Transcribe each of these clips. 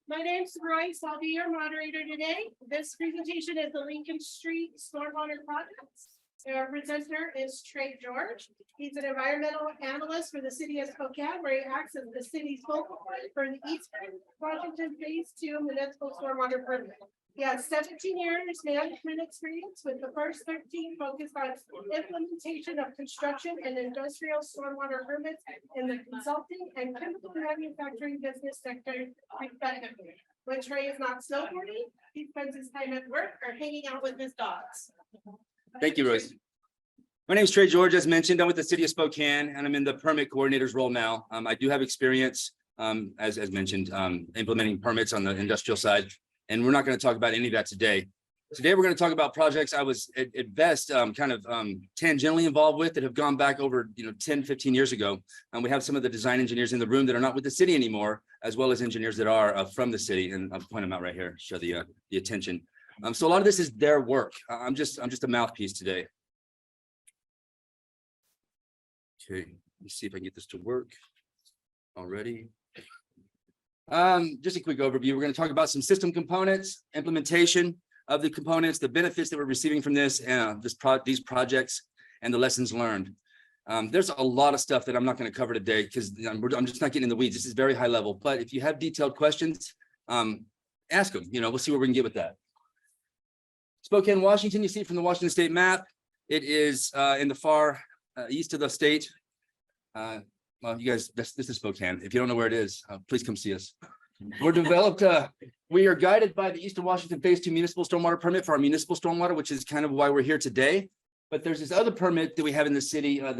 My name's Royce. I'll be your moderator today. This presentation is the Lincoln Street Stormwater Projects. Our presenter is Trey George. He's an environmental analyst for the city of Spokane, where he acts as the city's focal point for the Eastern Washington Phase 2 municipal stormwater permit. He has 17 years management experience, with the first 13 focused on implementation of construction and industrial stormwater permits in the consulting and chemical manufacturing business sector, respectively. When Trey is not snowboarding, he spends his time at work or hanging out with his dogs. Thank you, Royce. My name is Trey George, as mentioned. I'm with the city of Spokane, and I'm in the permit coordinator's role now. I do have experience, as mentioned, implementing permits on the industrial side. And we're not going to talk about any of that today. Today, we're going to talk about projects I was at best tangentially involved with that have gone back over 10, 15 years ago. And we have some of the design engineers in the room that are not with the city anymore, as well as engineers that are from the city. And I'll point them out right here, show the attention. So a lot of this is their work. I'm just a mouthpiece today. Okay, let me see if I can get this to work already. Just a quick overview. We're going to talk about some system components, implementation of the components, the benefits that we're receiving from this, these projects, and the lessons learned. There's a lot of stuff that I'm not going to cover today because I'm just not getting in the weeds. This is very high level. But if you have detailed questions, ask them. We'll see where we can get with that. Spokane, Washington. You see it from the Washington State map. It is in the far east of the state. Well, you guys, this is Spokane. If you don't know where it is, please come see us. We're developed. We are guided by the Eastern Washington Phase 2 municipal stormwater permit for our municipal stormwater, which is kind of why we're here today. But there's this other permit that we have in the city. Our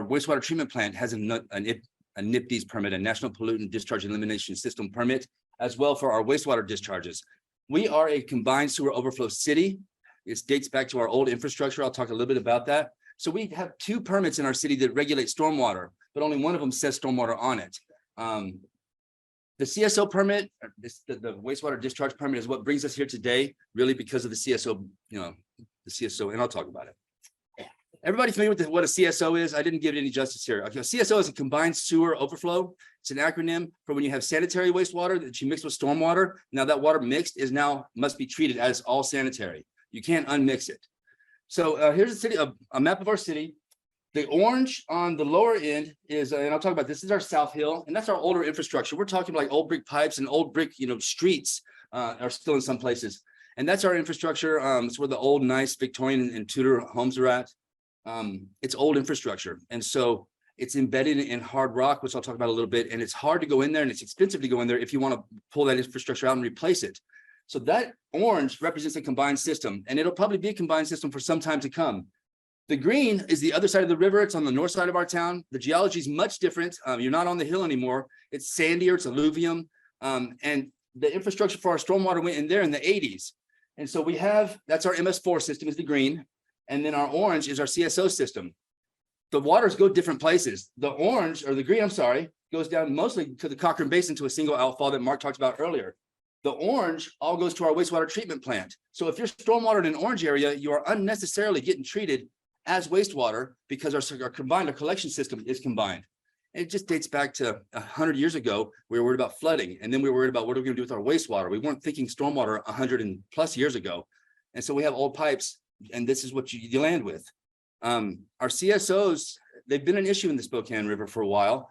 wastewater treatment plant has a NIPDES permit, a National Pollutant Discharge Elimination System permit, as well for our wastewater discharges. We are a combined sewer overflow city. It dates back to our old infrastructure. I'll talk a little bit about that. So we have two permits in our city that regulate stormwater, but only one of them says stormwater on it. The CSO permit, the wastewater discharge permit, is what brings us here today, really because of the CSO, the CSO, and I'll talk about it. Everybody familiar with what a CSO is? I didn't give it any justice here. Okay, CSO is a combined sewer overflow. It's an acronym for when you have sanitary wastewater that you mix with stormwater. Now that water mixed must be treated as all sanitary. You can't unmix it. So here's a city, a map of our city. The orange on the lower end is, and I'll talk about this, is our South Hill, and that's our older infrastructure. We're talking like old brick pipes and old brick, streets are still in some places. And that's our infrastructure. It's where the old, nice Victorian and Tudor homes are at. It's old infrastructure. And so it's embedded in hard rock, which I'll talk about a little bit. And it's hard to go in there, and it's expensive to go in there if you want to pull that infrastructure out and replace it. So that orange represents a combined system, and it'll probably be a combined system for some time to come. The green is the other side of the river. It's on the north side of our town. The geology is much different. You're not on the hill anymore. It's sandier, it's alluvium. And the infrastructure for our stormwater went in there in the 80s. And so that's our MS4 system is the green. And then our orange is our CSO system. The waters go different places. The orange, or the green, I'm sorry, goes down mostly to the Cochrane Basin to a single outfall that Mark talked about earlier. The orange all goes to our wastewater treatment plant. So if you're stormwater in an orange area, you are unnecessarily getting treated as wastewater because our collection system is combined. And it just dates back to 100 years ago. We were worried about flooding, and then we were worried about what are we going to do with our wastewater. We weren't thinking stormwater 100 and plus years ago. And so we have old pipes, and this is what you land with. Our CSOs, they've been an issue in the Spokane River for a while.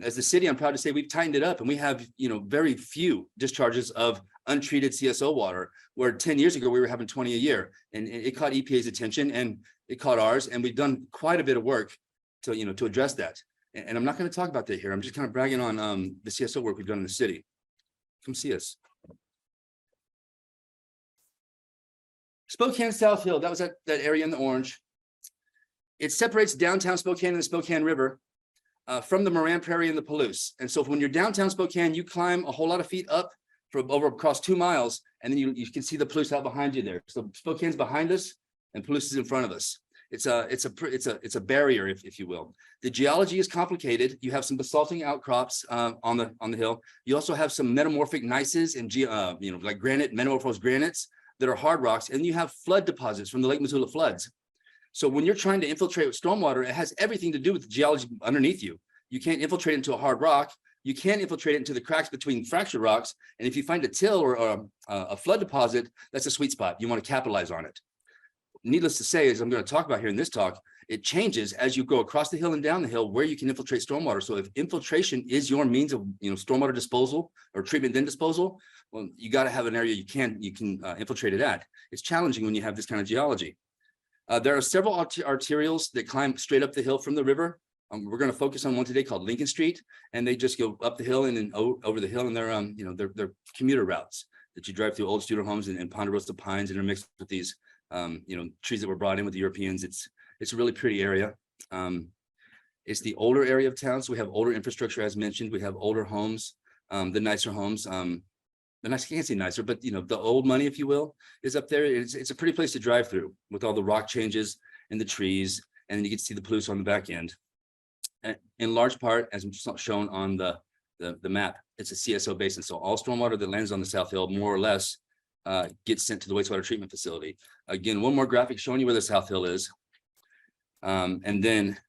As the city, I'm proud to say we've tightened it up, and we have, very few discharges of untreated CSO water, where 10 years ago we were having 20 a year, and it caught EPA's attention and it caught ours, and we've done quite a bit of work to address that. And I'm not going to talk about that here. I'm just kind of bragging on the CSO work we've done in the city. Come see us. Spokane South Hill, that was that area in the orange. It separates downtown Spokane and the Spokane River from the Moran Prairie and the Palouse. And so when you're downtown Spokane, you climb a whole lot of feet up across 2 miles, and then you can see the Palouse out behind you there. So Spokane's behind us and Palouse is in front of us. It's a barrier, if you will. The geology is complicated. You have some basaltic outcrops on the hill. You also have some metamorphic gneisses and like granite, metamorphosed granites that are hard rocks, and you have flood deposits from the Lake Missoula floods. So when you're trying to infiltrate with stormwater, it has everything to do with the geology underneath you. You can't infiltrate into a hard rock. you can infiltrate it into the cracks between fracture rocks. And if you find a till or a flood deposit, that's a sweet spot. You want to capitalize on it. Needless to say, as I'm going to talk about here in this talk, it changes as you go across the hill and down the hill where you can infiltrate stormwater. So if infiltration is your means of, stormwater disposal or treatment then disposal, well, you got to have an area you can infiltrate it at. It's challenging when you have this kind of geology. There are several arterials that climb straight up the hill from the river. We're going to focus on one today called Lincoln Street, and they just go up the hill and then over the hill, and they're commuter routes that you drive through old student homes and ponderosa pines intermixed with these trees that were brought in with the Europeans. It's a really pretty area. It's the older area of town, so we have older infrastructure, as mentioned. We have older homes, the nicer homes. The nice, I can't say nicer, but the old money, if you will, is up there. It's a pretty place to drive through with all the rock changes and the trees, and then you get to see the pollution on the back end. In large part, as shown on the map, it's a CSO basin. So all stormwater that lands on the South Hill, more or less, gets sent to the wastewater treatment facility. Again, one more graphic showing you where the South Hill is. And then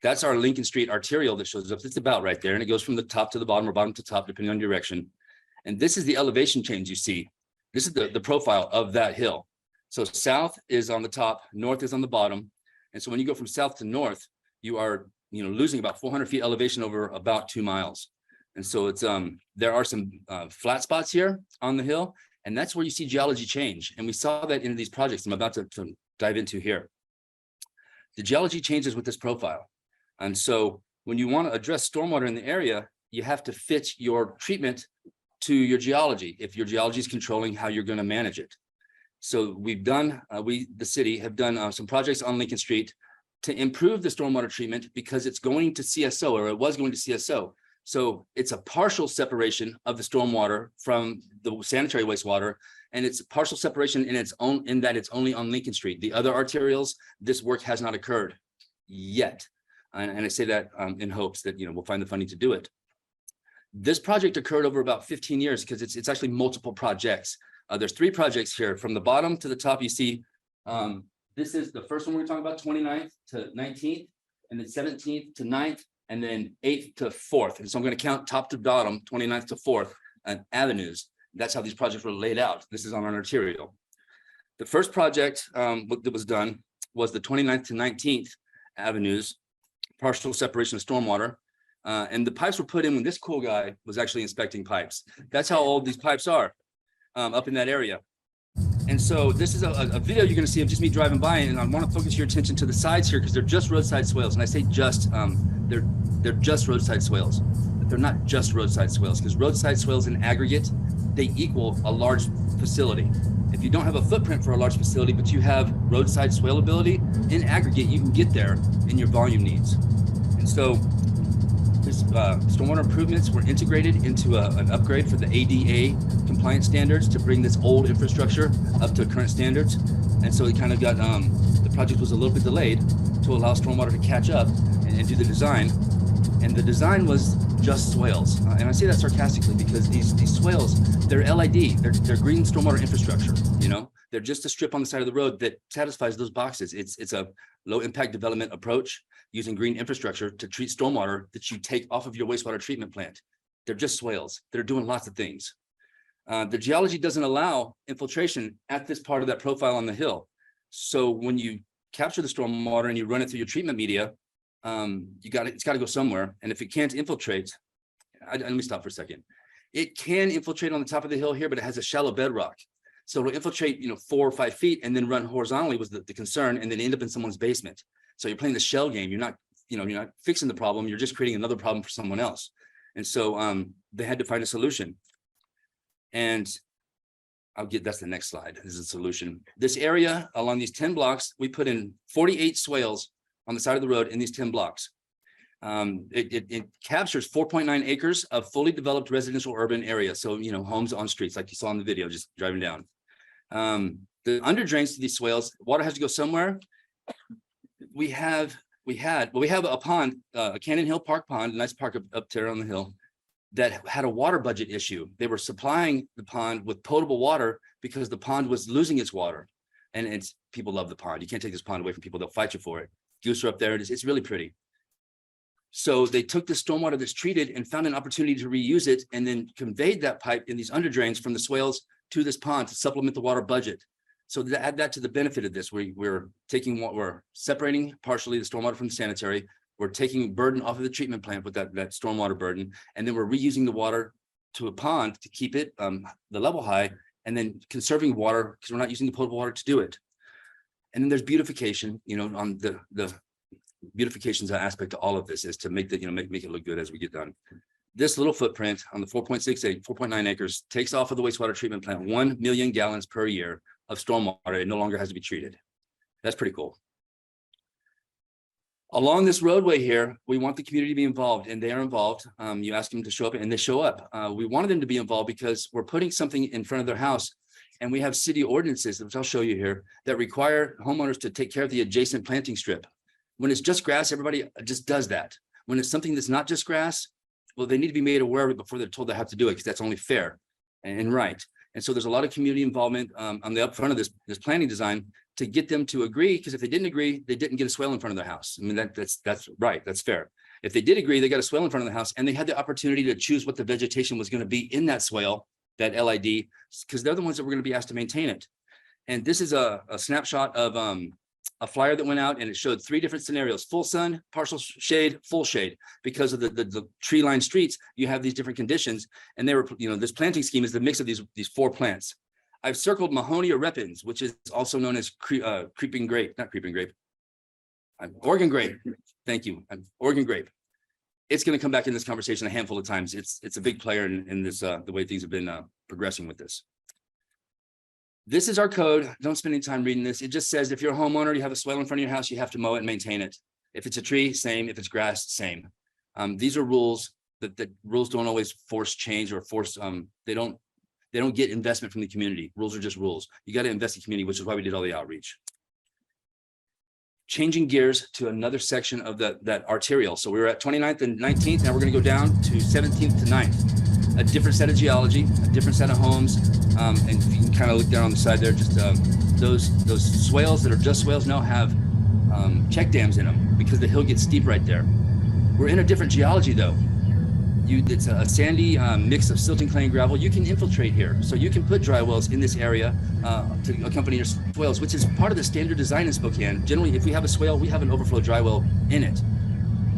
that's our Lincoln Street arterial that shows up. It's about right there, and it goes from the top to the bottom or bottom to top, depending on direction. And this is the elevation change you see. This is the profile of that hill. So south is on the top, north is on the bottom. And so when you go from south to north, you are losing about 400 feet elevation over about 2 miles. And so it's there are some flat spots here on the hill, and that's where you see geology change. And we saw that in these projects I'm about to dive into here. The geology changes with this profile. And so when you want to address stormwater in the area, you have to fit your treatment to your geology, if your geology is controlling how you're going to manage it. So we've done, the city have done some projects on Lincoln Street to improve the stormwater treatment because it's going to CSO, or it was going to CSO. So it's a partial separation of the stormwater from the sanitary wastewater, and it's partial separation in that it's only on Lincoln Street. The other arterials, this work has not occurred yet. And I say that in hopes that we'll find the funding to do it. This project occurred over about 15 years because it's actually multiple projects. There's 3 projects here. From the bottom to the top, you see, this is the first one we're talking about, 29th to 19th, and then 17th to 9th, and then 8th to 4th. And so I'm going to count top to bottom, 29th to 4th, avenues. That's how these projects were laid out. This is on an arterial. The first project that was done was the 29th to 19th avenues, partial separation of stormwater. And the pipes were put in when this cool guy was actually inspecting pipes. That's how old these pipes are up in that area. And so this is a video you're going to see of just me driving by, and I want to focus your attention to the sides here because they're just roadside swales. And I say just, they're just roadside swales, but they're not just roadside swales, because roadside swales in aggregate, they equal a large facility. If you don't have a footprint for a large facility, but you have roadside swale ability, in aggregate, you can get there in your volume needs. And so stormwater improvements were integrated into an upgrade for the ADA compliance standards to bring this old infrastructure up to current standards. And so it kind of got, the project was a little bit delayed to allow stormwater to catch up and do the design. And the design was just swales. And I say that sarcastically because these swales, they're LID, they're green stormwater infrastructure, they're just a strip on the side of the road that satisfies those boxes. It's a low impact development approach using green infrastructure to treat stormwater that you take off of your wastewater treatment plant. They're just swales. They're doing lots of things. The geology doesn't allow infiltration at this part of that profile on the hill. So when you capture the stormwater and you run it through your treatment media, it's got to go somewhere. And if it can't infiltrate, let me stop for a second. It can infiltrate on the top of the hill here, but it has a shallow bedrock. So it'll infiltrate, 4 or 5 feet and then run horizontally was the concern, and then end up in someone's basement. So you're playing the shell game. You're not fixing the problem. You're just creating another problem for someone else. And so they had to find a solution. And that's the next slide. This is a solution. This area along these 10 blocks, we put in 48 swales on the side of the road in these 10 blocks. It captures 4.9 acres of fully developed residential urban area. So, homes on streets, like you saw in the video, just driving down. The under drains to these swales, water has to go somewhere. We have a pond, a Cannon Hill Park pond, a nice park up there on the hill, that had a water budget issue. They were supplying the pond with potable water because the pond was losing its water. And people love the pond. You can't take this pond away from people. They'll fight you for it. Goose are up there. It's really pretty. So they took the stormwater that's treated and found an opportunity to reuse it, and then conveyed that pipe in these under drains from the swales to this pond to supplement the water budget. So to add that to the benefit of this, we're taking what we're separating partially the stormwater from the sanitary. We're taking burden off of the treatment plant with that stormwater burden, and then we're reusing the water to a pond to keep it the level high, and then conserving water because we're not using the potable water to do it. And then there's beautification, on the beautification's aspect to all of this is to make the, make it look good as we get done. This little footprint on the 4.9 acres takes off of the wastewater treatment plant 1 million gallons per year of stormwater. It no longer has to be treated. That's pretty cool. Along this roadway here, we want the community to be involved, and they are involved. You ask them to show up, and they show up. We wanted them to be involved because we're putting something in front of their house, and we have city ordinances, which I'll show you here, that require homeowners to take care of the adjacent planting strip. When it's just grass, everybody just does that. When it's something that's not just grass, well, they need to be made aware of it before they're told they have to do it, because that's only fair and right. And so there's a lot of community involvement on the upfront of this planning design to get them to agree, because if they didn't agree, they didn't get a swale in front of their house. I mean, that's right, that's fair. If they did agree, they got a swale in front of the house, and they had the opportunity to choose what the vegetation was going to be in that swale, that LID, because they're the ones that were going to be asked to maintain it. And this is a snapshot of a flyer that went out, and it showed 3 different scenarios: full sun, partial shade, full shade. Because of the tree lined streets, you have these different conditions, and they were, this planting scheme is the mix of these 4 plants. I've circled Mahonia repens, which is also known as creeping grape, not creeping grape, Oregon grape. Thank you, Oregon grape. It's going to come back in this conversation a handful of times. It's a big player in this the way things have been progressing with this. This is our code. Don't spend any time reading this. It just says if you're a homeowner, you have a swale in front of your house, you have to mow it and maintain it. If it's a tree, same. If it's grass, same. These are rules that rules don't always force change or force. They don't get investment from the community. Rules are just rules. You got to invest in the community, which is why we did all the outreach. Changing gears to another section of that arterial. So we were at 29th and 19th. Now we're going to go down to 17th to 9th. A different set of geology, a different set of homes. And you can kind of look down on the side there, just those swales that are just swales now have check dams in them because the hill gets steep right there. We're in a different geology though. It's a sandy mix of silt and clay and gravel. You can infiltrate here. So you can put dry wells in this area to accompany your swales, which is part of the standard design in Spokane. Generally, if we have a swale, we have an overflow dry well in it.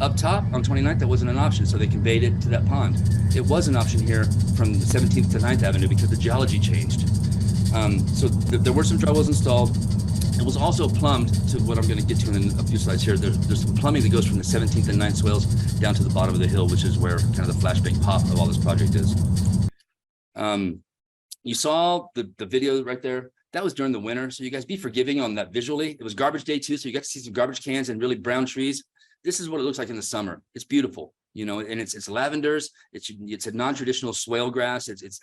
Up top on 29th, that wasn't an option, so they conveyed it to that pond. It was an option here from 17th to 9th Avenue because the geology changed. So there were some dry wells installed. It was also plumbed to what I'm going to get to in a few slides here. There's some plumbing that goes from the 17th and 9th swales down to the bottom of the hill, which is where kind of the flashbang pop of all this project is. You saw the video right there. That was during the winter, so you guys be forgiving on that visually. It was garbage day too, so you got to see some garbage cans and really brown trees. This is what it looks like in the summer. It's beautiful, and it's lavenders. It's a non-traditional swale grass. It's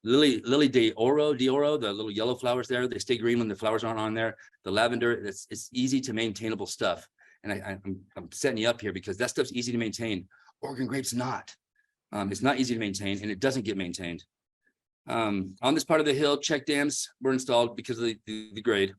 lily de oro, the little yellow flowers there. They stay green when the flowers aren't on there. The lavender, it's easy to maintainable stuff. And I'm setting you up here because that stuff's easy to maintain. Oregon grape's not. It's not easy to maintain, and it doesn't get maintained. On this part of the hill, check dams were installed because of the grade.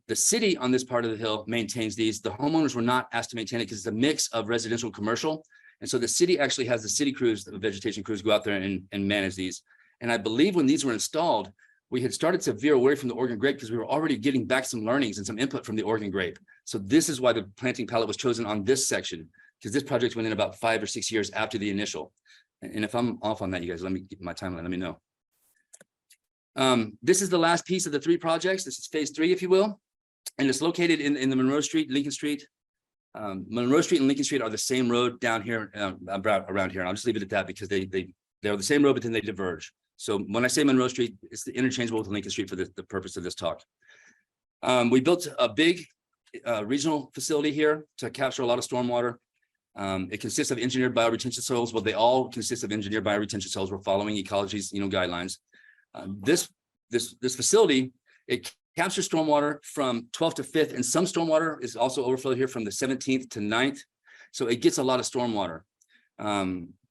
The city on this part of the hill maintains these. The homeowners were not asked to maintain it because it's a mix of residential and commercial. And so the city actually has the city crews, the vegetation crews, go out there and manage these. And I believe when these were installed, we had started to veer away from the Oregon grape because we were already getting back some learnings and some input from the Oregon grape. So this is why the planting palette was chosen on this section, because this project went in about 5 or 6 years after the initial. And if I'm off on that, you guys, let me get my timeline, let me know. This is the last piece of the 3 projects. This is phase 3, if you will. And it's located in the Monroe Street, Lincoln Street. Monroe Street and Lincoln Street are the same road down here, around here. And I'll just leave it at that because they're the same road, but then they diverge. So when I say Monroe Street, it's interchangeable with Lincoln Street for the purpose of this talk. We built a big regional facility here to capture a lot of stormwater. It consists of engineered bioretention soils. Well, they all consist of engineered bioretention soils. We're following ecology's guidelines. This facility, it captures stormwater from 12th to 5th, and some stormwater is also overflowed here from the 17th to 9th. So it gets a lot of stormwater.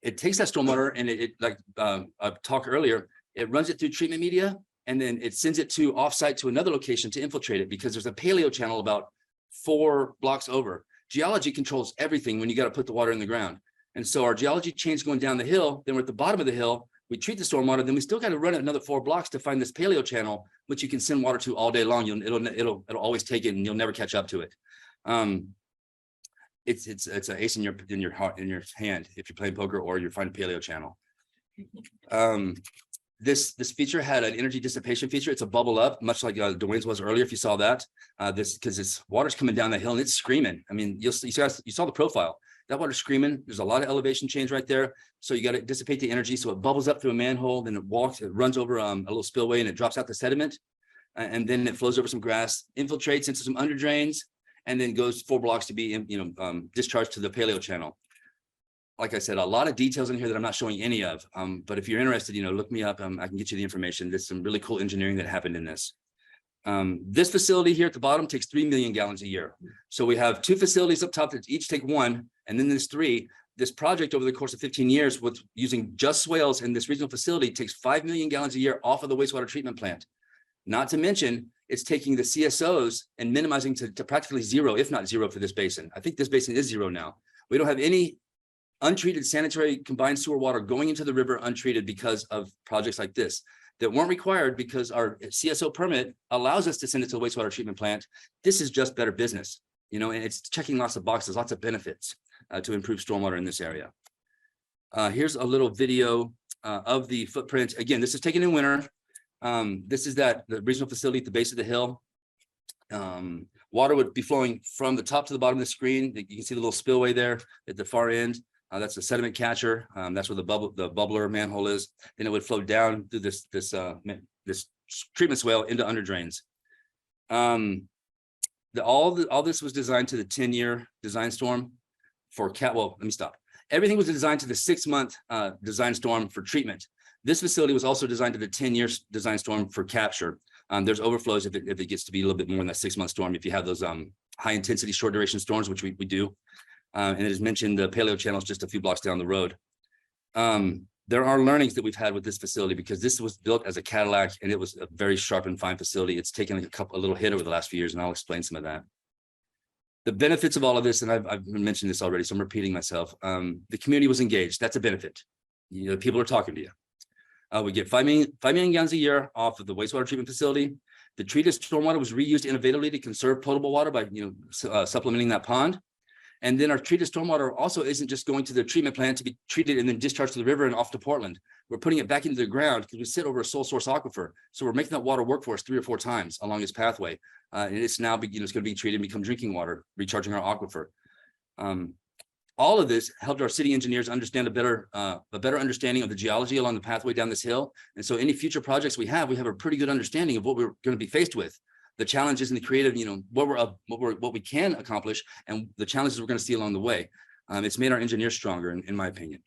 It takes that stormwater and like I talked earlier, it runs it through treatment media, and then it sends it to offsite to another location to infiltrate it because there's a paleo channel about 4 blocks over. geology controls everything when you got to put the water in the ground. And so our geology changed going down the hill, then we're at the bottom of the hill, we treat the stormwater, then we still got to run it another 4 blocks to find this paleo channel, which you can send water to all day long. It'll always take it and you'll never catch up to it. It's an ace in your hand if you're playing poker or you're finding paleo channel. This feature had an energy dissipation feature. It's a bubble up, much like Dwayne's was earlier. If you saw that, because this water's coming down the hill and it's screaming. I mean, you saw the profile. That water's screaming. There's a lot of elevation change right there. So you got to dissipate the energy. So it bubbles up through a manhole, then it runs over a little spillway and it drops out the sediment, and then it flows over some grass, infiltrates into some under drains, and then goes 4 blocks to be discharged to the paleo channel. Like I said, a lot of details in here that I'm not showing any of. But if you're interested, look me up. I can get you the information. There's some really cool engineering that happened in this. This facility here at the bottom takes 3 million gallons a year. So we have 2 facilities up top that each take 1, and then there's 3. This project over the course of 15 years with using just swales in this regional facility takes 5 million gallons a year off of the wastewater treatment plant. Not to mention, it's taking the CSOs and minimizing to practically 0, if not 0 for this basin. I think this basin is 0 now. We don't have any untreated sanitary combined sewer water going into the river untreated because of projects like this that weren't required because our CSO permit allows us to send it to the wastewater treatment plant. This is just better business, and it's checking lots of boxes, lots of benefits to improve stormwater in this area. Here's a little video of the footprint. Again, this is taken in winter. This is the regional facility at the base of the hill. Water would be flowing from the top to the bottom of the screen. You can see the little spillway there at the far end. That's the sediment catcher. That's where the bubbler manhole is. Then it would flow down through this treatment swale into under drains. All this was designed to the 10-year design storm for well, let me stop. Everything was designed to the 6-month design storm for treatment. This facility was also designed to the 10-year design storm for capture. There's overflows if it gets to be a little bit more than that 6-month storm. If you have those high intensity, short duration storms, which we do. And as mentioned, the paleo channel is just a few blocks down the road. There are learnings that we've had with this facility because this was built as a Cadillac and it was a very sharp and fine facility. It's taken a little hit over the last few years, and I'll explain some of that. The benefits of all of this, and I've mentioned this already, so I'm repeating myself. The community was engaged. That's a benefit. People are talking to you. We get 5 million gallons a year off of the wastewater treatment facility. The treated stormwater was reused innovatively to conserve potable water by supplementing that pond. And then our treated stormwater also isn't just going to the treatment plant to be treated and then discharged to the river and off to Portland. We're putting it back into the ground because we sit over a sole source aquifer. So we're making that water work for us 3 or 4 times along its pathway. And it's now it's going to be treated and become drinking water, recharging our aquifer. All of this helped our city engineers understand a better understanding of the geology along the pathway down this hill. And so any future projects we have a pretty good understanding of what we're going to be faced with. The challenges and the creative, what we can accomplish, and the challenges we're going to see along the way. It's made our engineers stronger, in my opinion.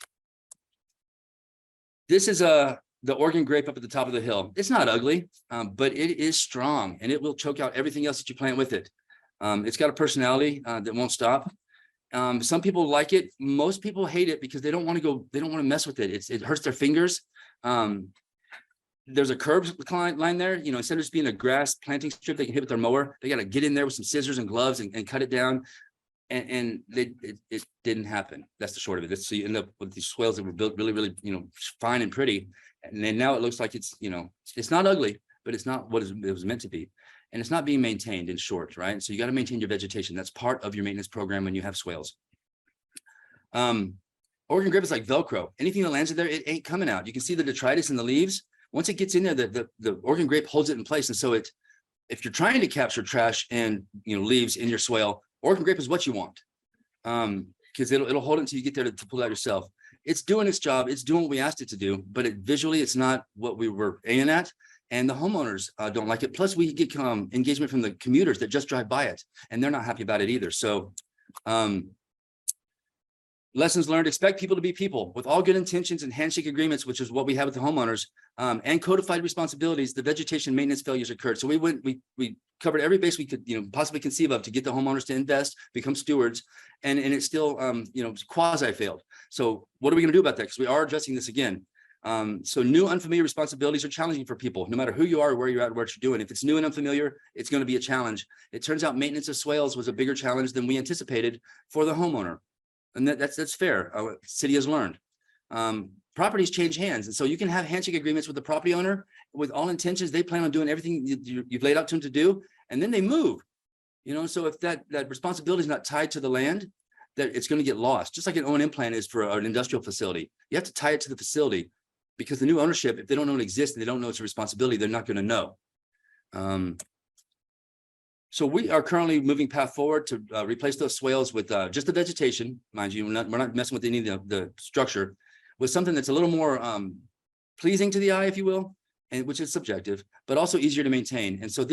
This is the Oregon grape up at the top of the hill. It's not ugly, but it is strong, and it will choke out everything else that you plant with it. It's got a personality that won't stop. Some people like it. Most people hate it because they don't want to mess with it. It hurts their fingers. There's a curb line there, instead of just being a grass planting strip they can hit with their mower, they got to get in there with some scissors and gloves and cut it down. And it didn't happen. That's the short of it. So you end up with these swales that were built really, really, fine and pretty. And then now it looks like it's not ugly, but it's not what it was meant to be. And it's not being maintained, in short, right? So you got to maintain your vegetation. That's part of your maintenance program when you have swales. Oregon grape is like Velcro. Anything that lands in there, it ain't coming out. You can see the detritus in the leaves. Once it gets in there, the Oregon grape holds it in place. And so if you're trying to capture trash and leaves in your swale, Oregon grape is what you want, because it'll hold it until you get there to pull it out yourself. It's doing its job. It's doing what we asked it to do, but visually it's not what we were aiming at. And the homeowners don't like it. Plus we get engagement from the commuters that just drive by it, and they're not happy about it either. So lessons learned: expect people to be people with all good intentions and handshake agreements, which is what we have with the homeowners, and codified responsibilities. The vegetation maintenance failures occurred. So we covered every base we could possibly conceive of to get the homeowners to invest, become stewards, and it still quasi failed. So what are we going to do about that? Because we are addressing this again. So new unfamiliar responsibilities are challenging for people, no matter who you are, where you're at, what you're doing. If it's new and unfamiliar, it's going to be a challenge. It turns out maintenance of swales was a bigger challenge than we anticipated for the homeowner. And that's fair. City has learned. Properties change hands. And so you can have handshake agreements with the property owner with all intentions. They plan on doing everything you've laid out to them to do, and then they move. So if that responsibility is not tied to the land, that it's going to get lost, just like an O&M plan is for an industrial facility. You have to tie it to the facility, because the new ownership, if they don't know it exists and they don't know it's a responsibility, they're not going to know. So we are currently moving path forward to replace those swales with just the vegetation, mind you. We're not messing with any of the structure, with something that's a little more pleasing to the eye, if you will, and which is subjective, but also easier to maintain. And so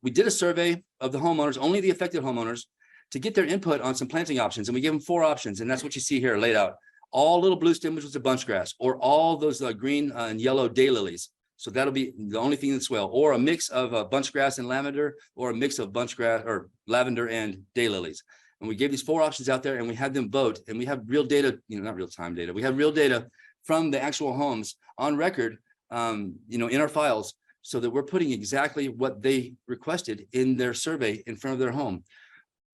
we did a survey of the homeowners, only the affected homeowners, to get their input on some planting options. And we gave them 4 options, and that's what you see here laid out. All little blue stem, which was a bunch grass, or all those green and yellow daylilies. So that'll be the only thing in the swale, or a mix of bunch grass and lavender, or a mix of bunch grass or lavender and daylilies. And we gave these 4 options out there, and we had them vote, and we have real data, not real time data. We have real data from the actual homes on record, in our files, so that we're putting exactly what they requested in their survey in front of their home.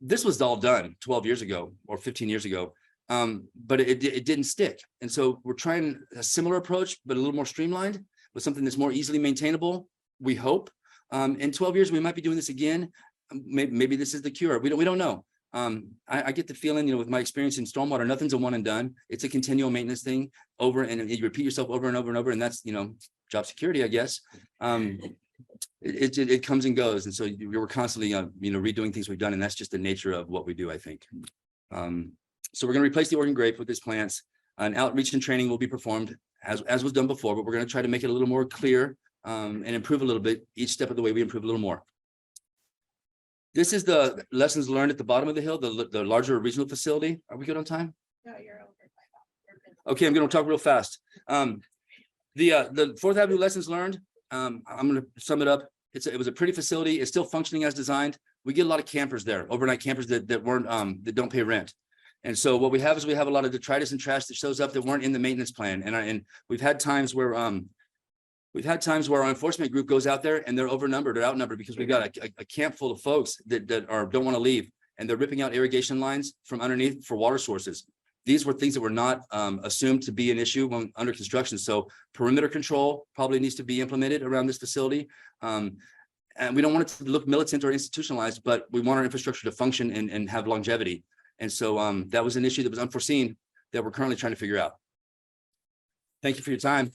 This was all done 12 years ago or 15 years ago. But it didn't stick. And so we're trying a similar approach, but a little more streamlined, with something that's more easily maintainable, we hope. In 12 years, we might be doing this again. Maybe this is the cure. We don't know. I get the feeling, with my experience in stormwater, nothing's a one and done. It's a continual maintenance thing over, and you repeat yourself over and over and over. And that's, job security, I guess. It comes and goes. And so we're constantly, redoing things we've done. And that's just the nature of what we do, I think. So we're going to replace the Oregon grape with these plants. An outreach and training will be performed as was done before, but we're going to try to make it a little more clear and improve a little bit. Each step of the way, we improve a little more. This is the lessons learned at the bottom of the hill, the larger regional facility. Are we good on time? No, you're over. Okay, I'm going to talk real fast. The 4th Avenue lessons learned. I'm going to sum it up. It was a pretty facility. It's still functioning as designed. We get a lot of campers there, overnight campers that weren't that don't pay rent. And so what we have is we have a lot of detritus and trash that shows up that weren't in the maintenance plan. And we've had times where our enforcement group goes out there and they're overnumbered or outnumbered, because we've got a camp full of folks that don't want to leave, and they're ripping out irrigation lines from underneath for water sources. These were things that were not assumed to be an issue when under construction. So perimeter control probably needs to be implemented around this facility. And we don't want it to look militant or institutionalized, but we want our infrastructure to function and have longevity. And so that was an issue that was unforeseen that we're currently trying to figure out. Thank you for your time.